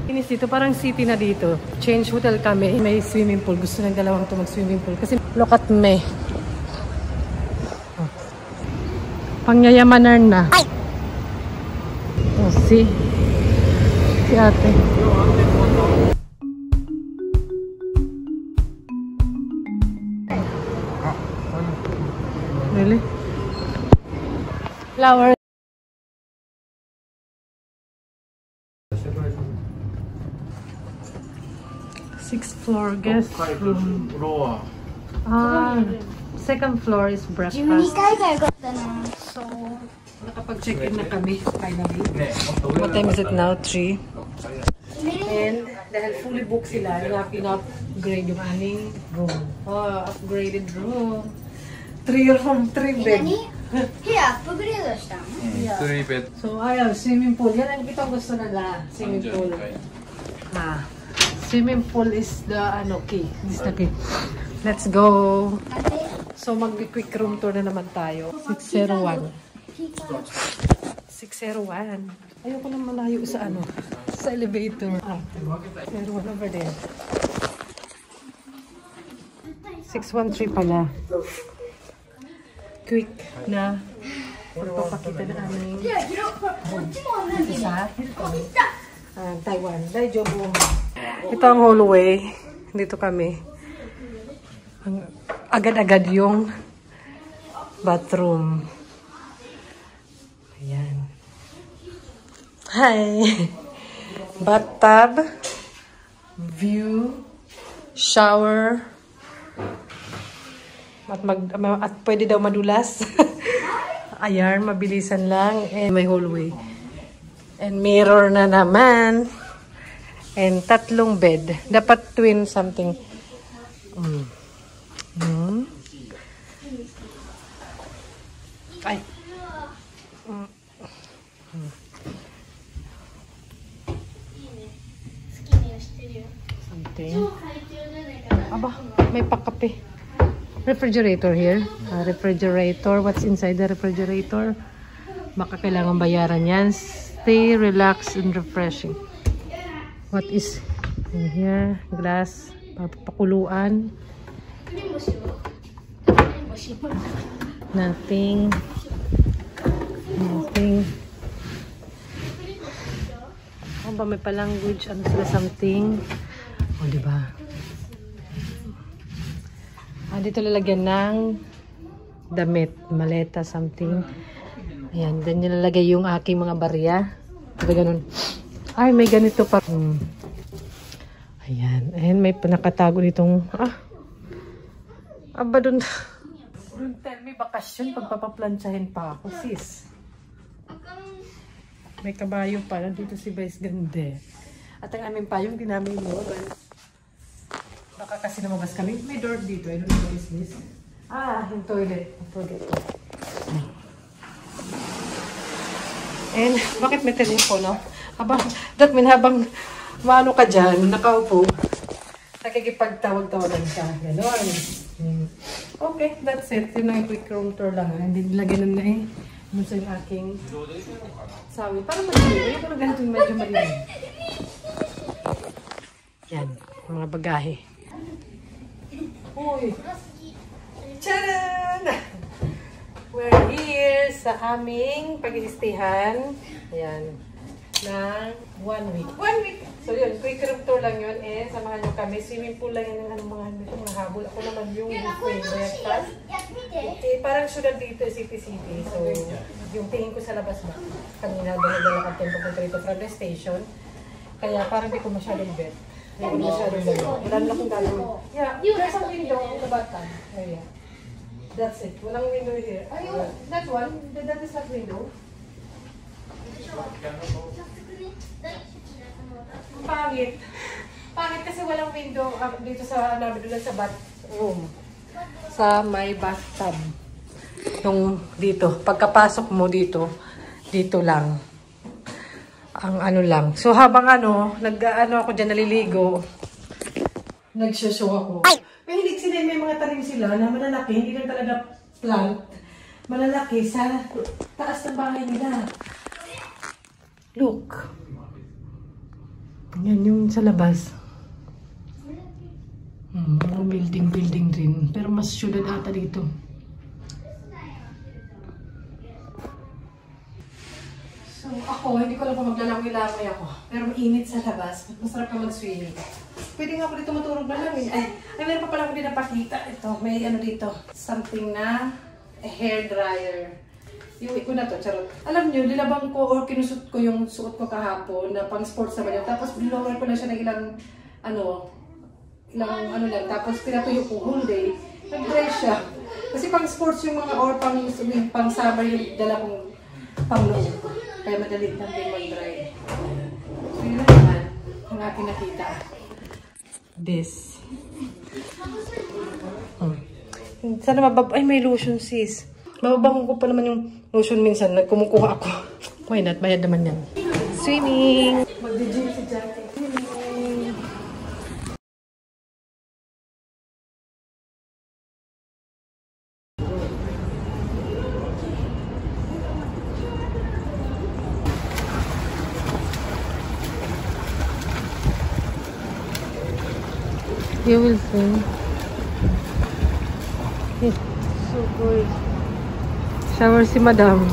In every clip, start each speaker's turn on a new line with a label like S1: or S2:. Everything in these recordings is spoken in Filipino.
S1: Inis dito, parang city na dito. Change hotel kami. May swimming pool. Gusto ng dalawang to mag-swimming pool. Kasi look at me. Pangyayamanan na. Oh, see? Si ate. Really? Flower. Sixth floor guest room. Second floor is breakfast. So, nakapag-check-in na kami finally. What time is it now? 3. And dahil fully booked sila, pina-upgrade yung aming room. Oh, upgraded room. 3 room, 3 bed.
S2: Three bed.
S1: So, ayaw, swimming pool. Yan ang kitang gusto nila. Swimming pool. Swimming pool is the key. This is the key. Let's go. So, mag-quick room tour na naman tayo. 601. 601. Ayoko na malayo sa sa elevator. 601 over there. 613 pala. Quick na pagpapakita na aming sa Taiwan. Ito ang hallway. Dito kami. Agad-agad yung bathroom. Ayan. Hi! Bathtub. View. Shower. At pwede daw madulas. Ayan, mabilisan lang. And may hallway. And mirror na naman. And 3 bed. Dapat twin something. Ay. Something. Aba, may pakape. Refrigerator here. Refrigerator. What's inside the refrigerator? Baka kailangan bayaran yan. Stay, relax, and refreshing. What is in here? Glass. Papakuluan. Nothing. Nothing. Ano ba? May pa-language. Ano sila? Something. O, diba? Dito lalagyan ng damit, maleta, something. Ayan, then nilalagay yung aking mga barya. Diba ganun? Ay, may ganito pa. Ayan, and may nakatago nitong, aba dun. Don't tell me bakasyon, pagpapaplansyahin pa ako, sis. May kabayo pa, nandito si Vice Gande. At ang aming payong dinamay mo, baka kasi namabas kami. May door dito. I don't know what is this. Yung toilet. I forget it. And, bakit may telepono? That mean, habang maano ka dyan, nakaupo, nakikipagtawag-tawagan ka. Ganon. Okay, that's it. Yun ang quick room tour lang. Hindi nilagyan na Ano sa yung aking sawi. Parang malilim. Ayoko na ganito yung medyo malilim. Yan. Mga bagahe. Uy! Tcharan! We're here sa aming pag-iistihan. Ayan. ng 1 week. 1 week! So yun, quick room tour lang yun. Eh, samahan nyo kami. Swimming pool lang yun ng mga habol. Ako naman yung breakfast. Eh, parang syudad dito, city-city. So, yung tingin ko sa labas ba? Kanina, dala ka tempo ko dito from the station. Kaya parang di ko masyadong bet. Hindi ko masyadong bet. Wala na akong gagawin. Yeah, there's a window on the bottom area. That's it. Walang window here. Ayun, that one. That is not window. Pangit. Pangit kasi walang window dito sa sa bathroom. Sa may bathtub. Yung dito. Pagkapasok mo dito, dito lang. Ang ano lang. So habang nag-ano ako dyan, naliligo, nag-show ako. Mahilig sila, may mga tanim sila na malalaki, hindi lang talaga plant. Malalaki sa taas ng bahay nila. Look. Yan yung sa labas. Building rin. Pero mas syudad ata dito. So ako, hindi ko alam kung maglalangoy-langoy ako. Pero mainit sa labas. Masarap na mag-swimming. Pwede nga ako dito matulog na lang. Ay, meron pa pala ako dito napakita. Ito, may ano dito. Something na hair dryer. Yung ko na to, charot. Alam nyo, nilabang ko or kinusot ko yung suot ko kahapon na pang sports naman yun. Tapos bilower ko na siya ng ilang lang. Tapos pinatuyo ko whole day. Nag-dry siya. Kasi pang sports yung mga or pang summer yung dala kong pang loob. Kaya madali lang din mag-dry. So yun lang naman ang aking nakita. This. Sana ay may lotion sis. Mababango ko pa naman yung lotion minsan. Nagkumukuha ako. Why not? Bayad naman yan. Swimming! Mag-gym si Jackie. Swimming! You will see. It's so good. Shower si Madam.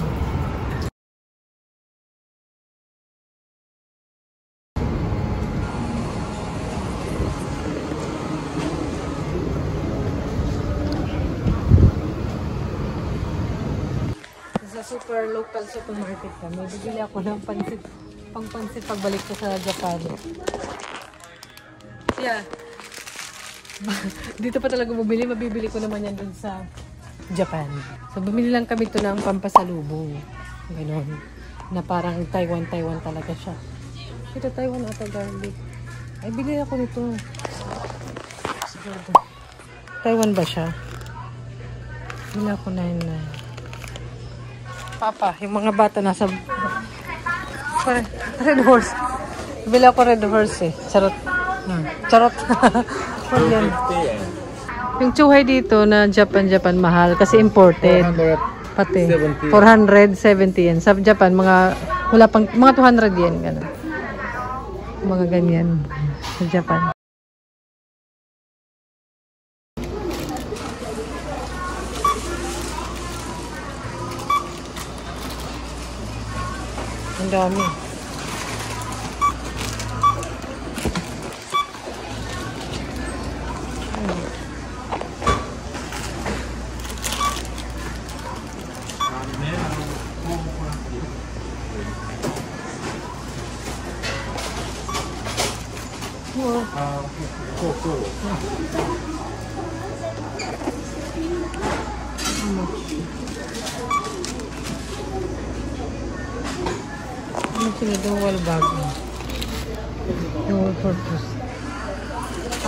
S1: Sa super local supermarket kami. Bibili ako ng pansit, pang-pansit pagbalik ko sa Japan. Yeah. Dito pa talaga bumili. Mabibili ko naman yan dun sa Japan. So, bumili lang kami ito ng pampasalubong. Ganon. Na parang Taiwan talaga siya. Ito Taiwan ata garlic. Ay, bili ako nito. Taiwan ba siya? Bili ako 99. Papa, yung mga bata nasa Red Horse. Bili ako Red Horse eh. Charot. Charot. Yan. Yung chuhay dito na Japan mahal kasi imported. Pati 470 yen. Sa Japan mga mga 200 yen ganun. Mga ganyan sa Japan. Ang dami. Ano sila dual bag? Dual purpose.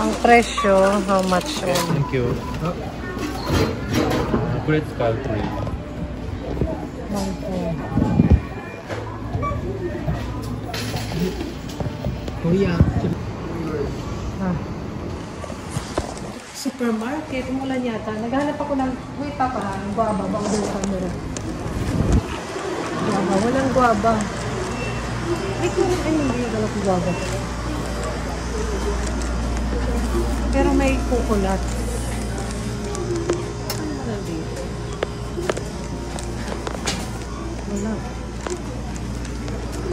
S1: Ang presyo, how much?
S2: Thank you. Credit card free. Kuya.
S1: Supermarket, umulan yata. Naghanap ako ng, wait papa, ng guava. Baka doon sa camera. Guava, walang guava. Ay, kung hindi yung galap guava. Pero may coconut. Wala dito. Wala.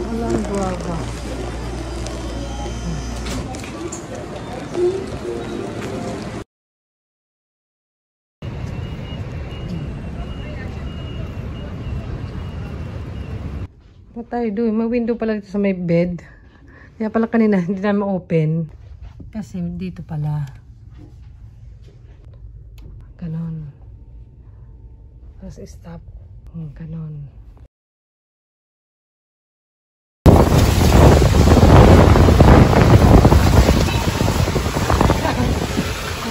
S1: Walang guava. What tayo doon? May window pala dito sa may bed. Kaya pala kanina hindi na ma-open. Kasi dito pala. Ganon. Tapos stop. Ganon.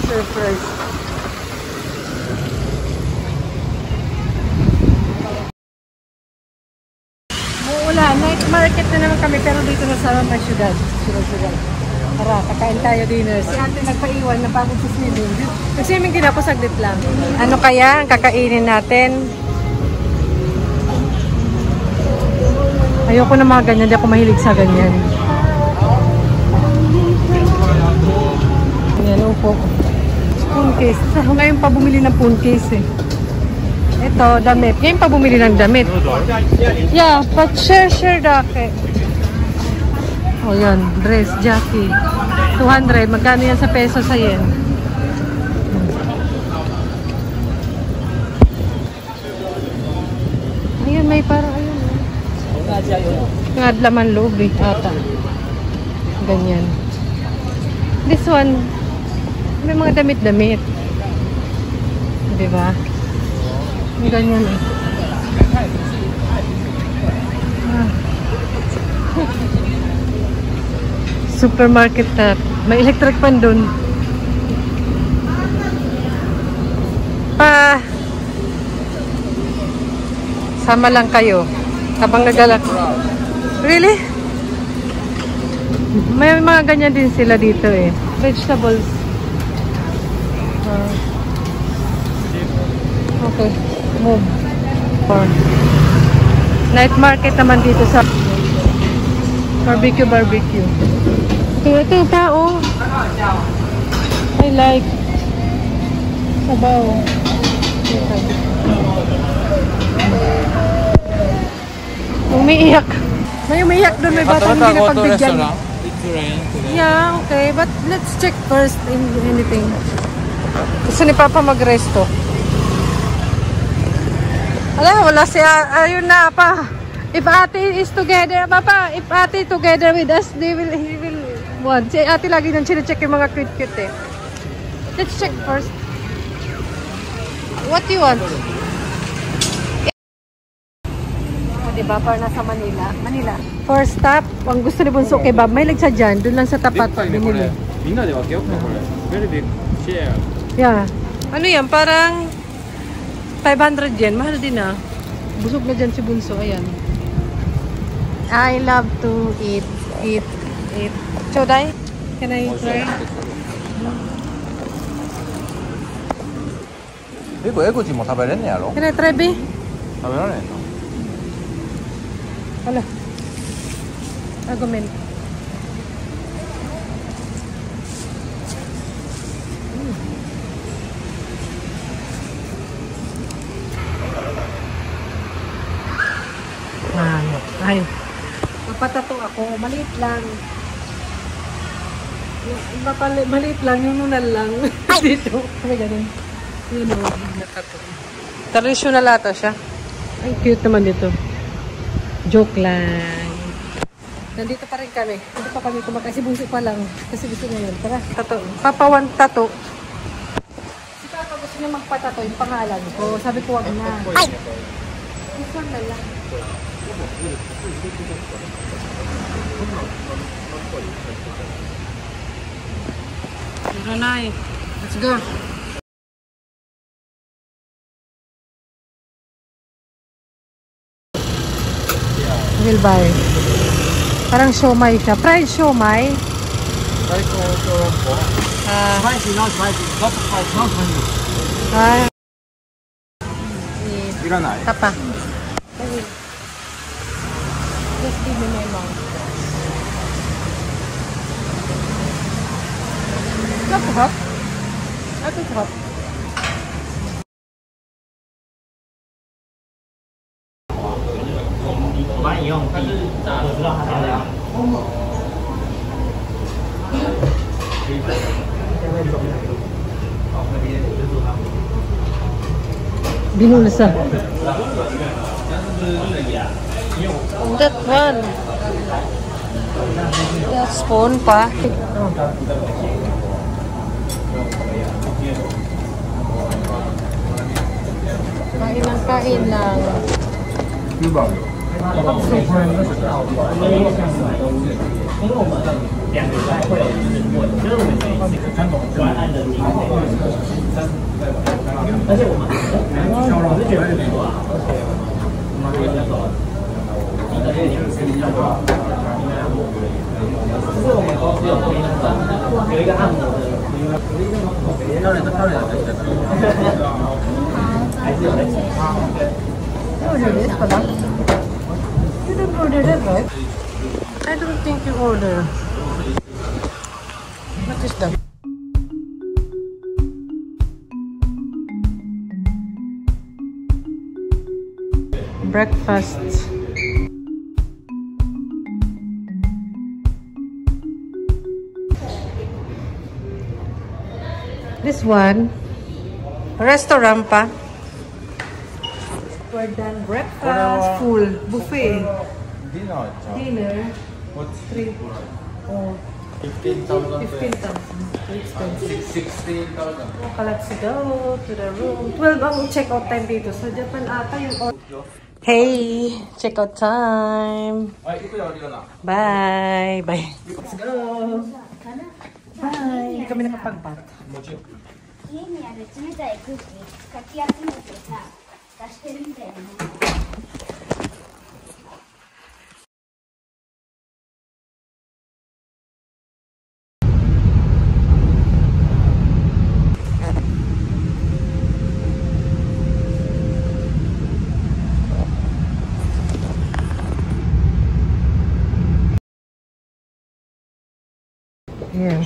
S1: Surprise. Wala, night market na naman kami pero dito na sa may syudad. Tara, kakain tayo dinner. Si ate nagpaiwan na pagod sa swimming. Nag-swimming din ako saglit lang. Ano kaya ang kakainin natin? Ayoko na mga ganyan. Hindi ako mahilig sa ganyan. po. Phone case. Ngayon pa bumili ng phone case eh. Ito, damit. Ngayon pa bumili ng damit. Yeah, but share dake. Oh, yan. Dress, jacket. 200. Magkano yan sa peso sa yen? Ayan, may parang ayun. Nga laman loob eh, ata. Ganyan. This one, may mga damit-damit. Diba? May ganyan eh. Ah. Supermarket tap. May electric pan dun. Sama lang kayo. Habang nagalak. Really? May mga ganyan din sila dito eh. Vegetables. Okay. Move. Night market naman dito sa barbecue. Ito pa oh. I like. Sabaw. Umiiyak. May umiiyak doon. May batang hindi na pagbigyan. Yeah, okay. But let's check first in anything. Gusto ni Papa mag-resto. Wala siya. Ayun na, pa. If Ate is together, Papa, if Ate together with us, he will want. Si Ate lagi nang chine-check yung mga cute-cute eh. Let's check first. What do you want? Diba? Para nasa Manila. First stop, ang gusto ni Bunso kebab. May lagsa dyan. Doon lang sa tapat. Binili.
S2: Very big share.
S1: Yeah. Ano yan? Parang 500 yen. Mahal din ah. Busog na dyan si Bunso. Ayan. I love to eat. Choday? Can I try? Can I try, B? Hala. Argument. Ay. Napatato ako. Maliit lang. Maliit lang. Yung nunal lang. Dito. Kami ganun. Yun o. Natato. Traditional ata siya. Ay, cute naman dito. Joke lang. Nandito pa rin kami. Nandito pa kami kumakain. Si Bunso pa lang. Kasi gusto niya yun. Tara, tato. Papa want tato. Si Papa gusto niya magpatato yung pangalan ko. Sabi ko, wag na. Ay! Gusto na lang. Tara na eh. Let's go. Will buy. Parang siomai siya. Fried siomai.
S2: Fried siomai po. Spicy, not spicy. Not spicy, not spicy. Iranai.
S1: Tapa. Just give me my mouth. Not hot. Not too hot. Binulsa. That one. That spoon pa. Kain lang. Order this pala. You didn't order that, right? I don't think you order. What is that? breakfast. This one, restaurant pa. We're done breakfast, full buffet.
S2: Dinner.
S1: Dinner,
S2: What's
S1: 3 or
S2: 15,000?
S1: 15,000. Too expensive.
S2: 16,000.
S1: Okay, let's go to the room. 12 ang check-out time dito. Sa Japan ata yung... Hey! Check-out time!
S2: Ay, ito yung dito na.
S1: Bye! Bye! Let's go! Bye! Hindi kami nakapag-bat.
S3: 家にある冷たい空気かき集めてさ出してるみたいなもん。 Yeah.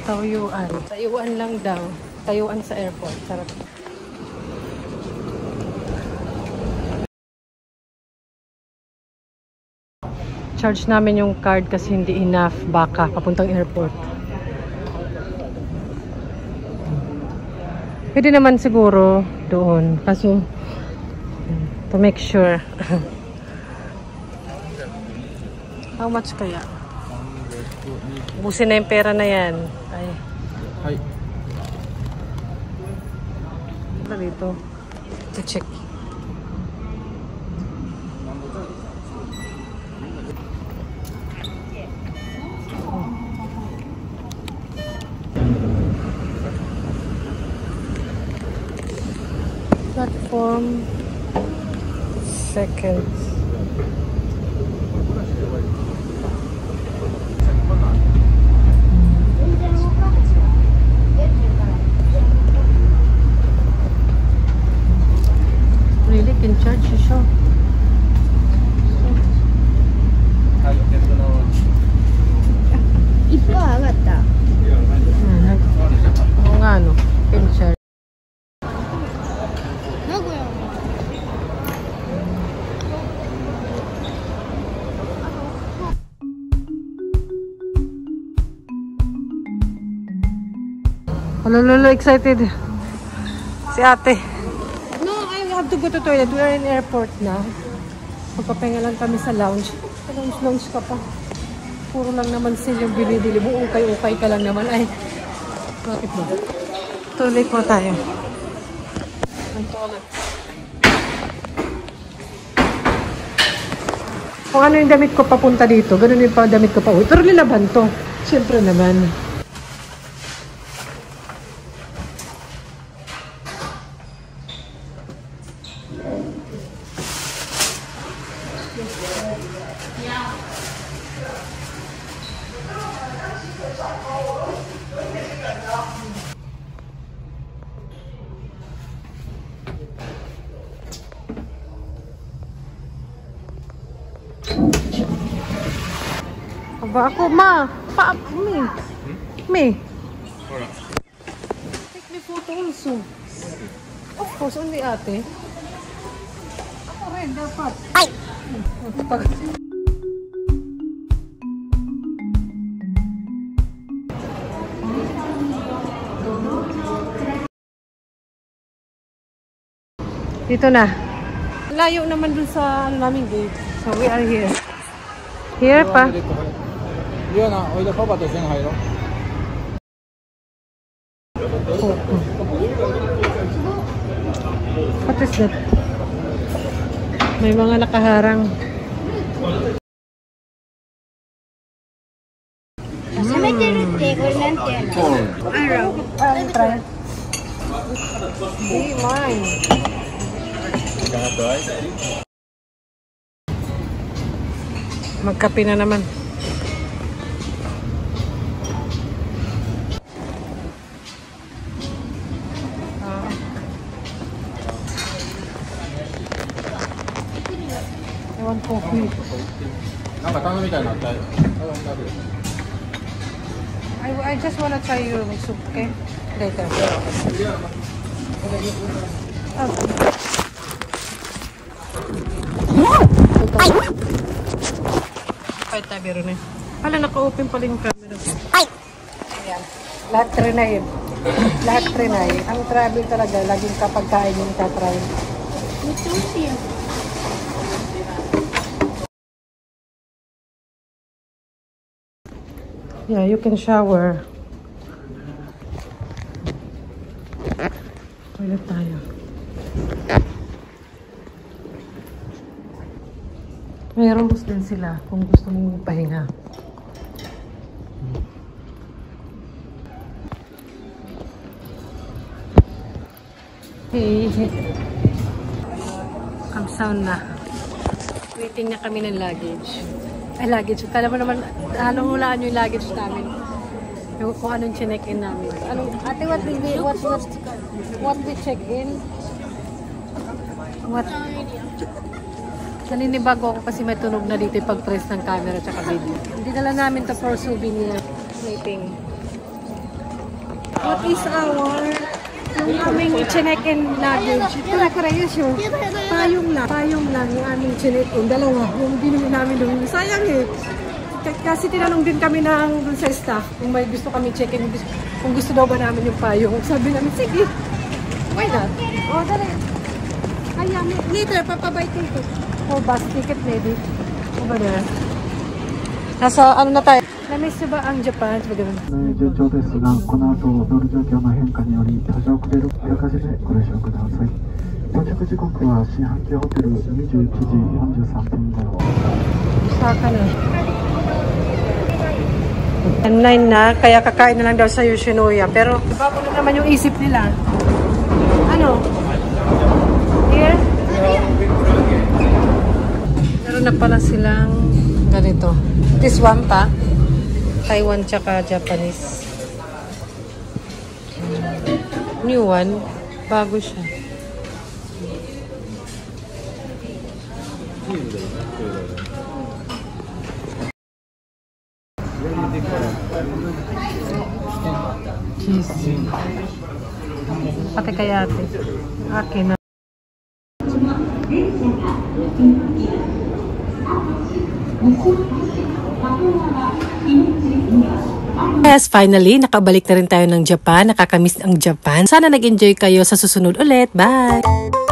S3: Tayuan. Tayuan lang daw. Tayuan sa airport. Sarap. Charge namin yung card kasi hindi enough baka papuntang airport. Pwede naman siguro doon. Kaso, to make sure. How much kaya? Ubusin na yung pera na yan. Ay.
S2: Ay.
S1: Ano dito? To check. Platform seconds. Really can charge you siya.
S2: はい、ゲットの。
S3: 一歩上がった。
S1: Oo nga no. Can charge.
S3: 名古屋。
S1: Lolo, excited. Si ate. No, I have to go to toilet. We are in airport na. Magpapahinga lang kami sa lounge. Sa lounge ka pa. Puro lang naman sila yung bili-bili mo. Ukay-ukay ka lang naman. Ay, bakit ba? Toilet mo tayo. Ang toilet. Kung ano yung damit ko papunta dito, ganun yung damit ko pa uwi. Pero lilaban to. Siyempre naman. Aba ako, ma. Me. Me. Take me photo also. Of course, only ate. Ako rin, dapat. Ay! Dito na. Layo naman dun sa naming gate. So we are here. Here pa.
S2: いやな、おいでパパと一緒に入ろう。
S1: What is that? May mga nakaharang.
S3: 冷めてるってこれなんていうの？Try.
S1: Hey, mine. Magkape na naman. I want coffee.
S2: なんか頼みたいなって。
S1: I just wanna try your soup, okay? Later. Ay, tabi rin eh. Hala, naka-open pala yung camera. Ayan. Lahat trinay. Lahat trinay. Ang travel talaga, laging kapag kain yung tatry. Yeah, you can shower. Toilet tayo. Mayroon bus din sila kung gusto mong pahinga. Hey. Come sound na. Waiting na kami ng luggage. Ay, luggage. Kala mo naman, hulaan nyo yung luggage namin. Yung kung anong chinek-in namin. Anong, ate, what we check-in? What? Naninibago ako kasi may tunog na dito yung pag-press ng camera at video. Hindi na lang namin to for souvenir meeting. What is our yung aming chinek-in luggage? Kura-kura yun siya. Payong lang yung aming chinek-in. Dalawa. Yung binili namin doon. Sayang eh. Kasi tinanong din kami dun sa staff kung may gusto kami check-in. Kung gusto daw ba namin yung payong. Sabi namin, sige. Why not? O, dali. Kaya, later, papabay ticket. Or bus ticket maybe. Over there. Nasa ano na tayo? Namiss ba ang Japan?
S4: 順調ですが、この後道路状況の変化により多少遅れるあらかじめご了承ください。到着時刻は新阪急ホテル21時43分頃。
S1: Saka na. 9 na, kaya kakain na lang daw sa Yoshinoya. Pero bago na naman yung isip nila. Ano? Here? Meron na pala silang ganito. This one pa. Taiwan tsaka Japanese. New one. Bago siya. Cheese. Pati kaya ate. Akin na.
S5: Yes, finally, nakabalik na rin tayo ng Japan. Nakakamiss ang Japan. Sana nag-enjoy kayo sa susunod ulit. Bye!